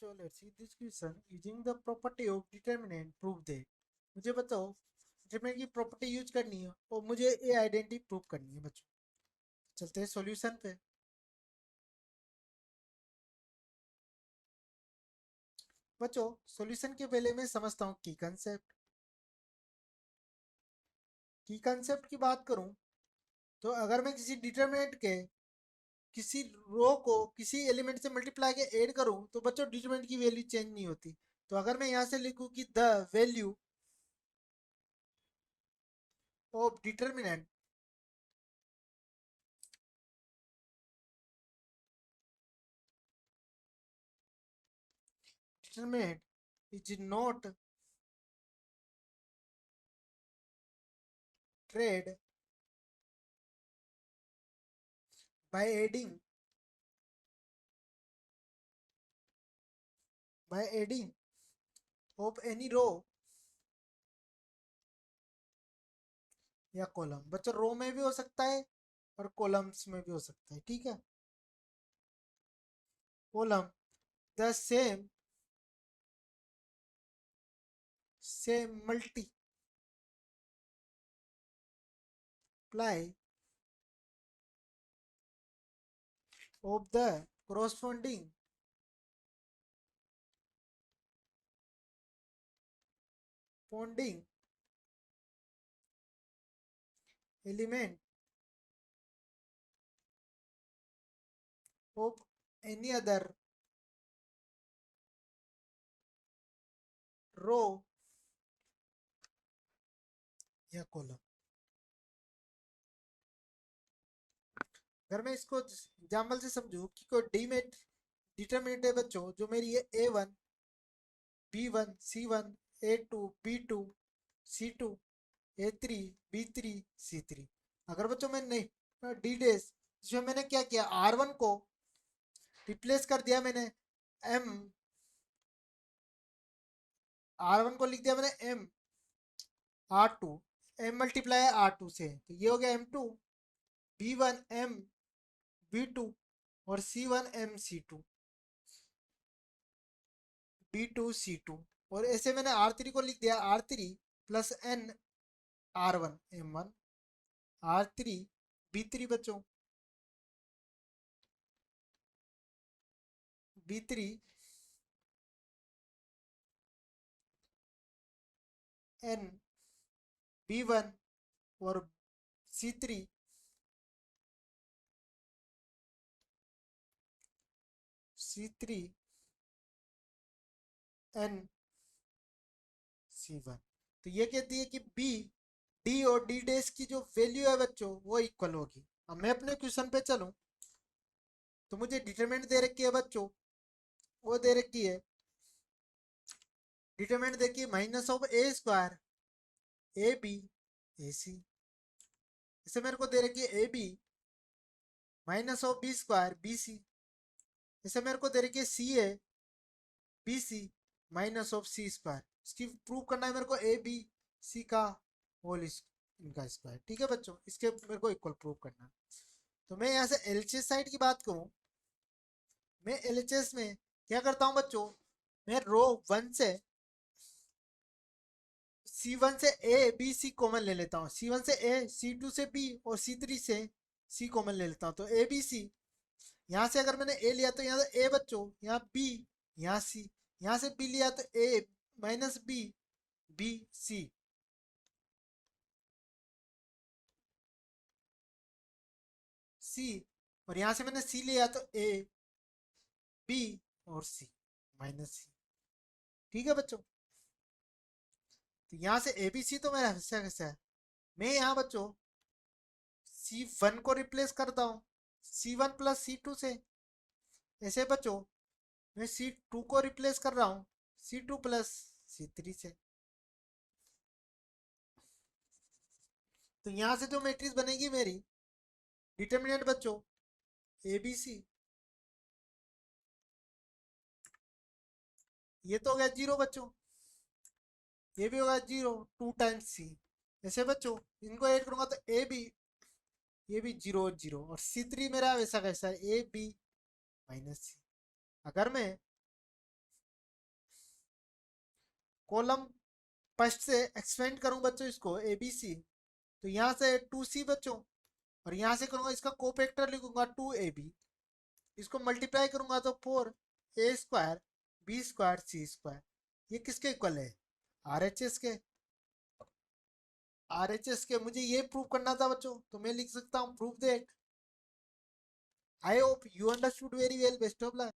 बच्चों let's see this question using the property of determinant prove that. मुझे बताओ determinant की प्रॉपर्टी यूज करनी है और मुझे ए आइडेंटिटी प्रूव करनी है बच्चों। चलते हैं सॉल्यूशन पे। बच्चों सॉल्यूशन के पहले मैं समझता हूँ की कंसेप्ट की बात करूँ तो अगर मैं किसी डिटरमिनेंट के किसी रो को किसी एलिमेंट से मल्टीप्लाई के ऐड करूँ तो बच्चों डिटरमिनेंट की वैल्यू चेंज नहीं होती। तो अगर मैं यहाँ से लिखूँ कि the value of determinant determinant is not trade by adding of any रो या कॉलम। बच्चों रो में भी हो सकता है और कॉलम्स में भी हो सकता है, ठीक है। Column the same multiply of the corresponding ponding element of any other रो या कॉलम। अगर मैं इसको एग्जाम्पल से समझूं कि कोई डीमेट डिटरमिनेंट है बच्चों जो मेरी है A1 B1 C1 A2 B2 C2 A3 B3 C3। अगर बच्चों मैं नहीं डी डेज जिसमें मैंने क्या किया R1 को रिप्लेस कर दिया मैंने M R1 को लिख दिया मैंने M R2 M multiply R2 से तो ये हो गया M2 B1 M B2 और C1 M C2 B2 C2 और ऐसे मैंने R3 को लिख दिया R3 plus N R1 M1 R3 B3 बच्चों B3 N B1 और C3 C3 N C1। तो ये कहती है कि B D और D डैश की जो वैल्यू है बच्चों वो इक्वल होगी। अब मैं अपने क्वेश्चन पे चलूं तो मुझे डिटरमिनेंट दे रखी है बच्चों, वो दे रखी है डिटरमिनेंट देखिए minus of a square a b a c. इसे मेरे को दे रखी है a b minus of b square b c. इसे मेरे को दे रखी है c a b c minus of c square. इसकी प्रूव करना है मेरे को ए बी सी का होल इनका स्क्वायर, ठीक है बच्चों। इसके मेरे को इक्वल प्रूव करना है। तो मैं यहाँ से एलएचएस साइड की बात करूँ, मैं एलएचएस में क्या करता हूँ बच्चों, मैं रो 1 से C1 से ए बी सी कॉमन ले लेता हूँ, C1 से ए C2 से बी और C3 से सी कॉमन ले लेता हूँ। तो ए बी सी यहाँ से अगर मैंने ए लिया तो यहाँ से ए बच्चों, यहाँ बी, यहाँ सी, यहाँ से बी लिया तो ए माइनस बी बी सी। सी और यहाँ से मैंने सी लिया तो ए बी और सी माइनस सी, ठीक है बच्चों। तो यहाँ से ए बी सी तो मेरा हिस्सा कैसा है, मैं यहाँ बच्चों C1 को रिप्लेस करता हूँ C1 प्लस C2 से। ऐसे बच्चों मैं C2 को रिप्लेस कर रहा हूँ C2 प्लस C3 से। तो यहाँ से जो मैट्रिक्स बनेगी मेरी डिटरमिनेंट बच्चों ए बी सी, ये तो हो गया 0 बच्चों, ये भी होगा 0 2 टाइम्स सी। ऐसे बच्चों इनको ऐड करूंगा तो ए बी, ये भी 0 0 और C3 मेरा वैसा कैसा है ए बी माइनस सी। अगर मैं कॉलम फर्स्ट से एक्सपेंड करूं बच्चों इसको ए बी सी, तो यहाँ से 2C बच्चों, और यहाँ से करूंगा इसका कोफैक्टर लिखूंगा 2AB, इसको मल्टीप्लाई करूंगा तो 4A² B² C²। ये किसके इक्वल है? RHS के। RHS के मुझे ये प्रूव करना था बच्चों, तो मैं लिख सकता हूँ prove that. I hope you understood very well. Best of luck.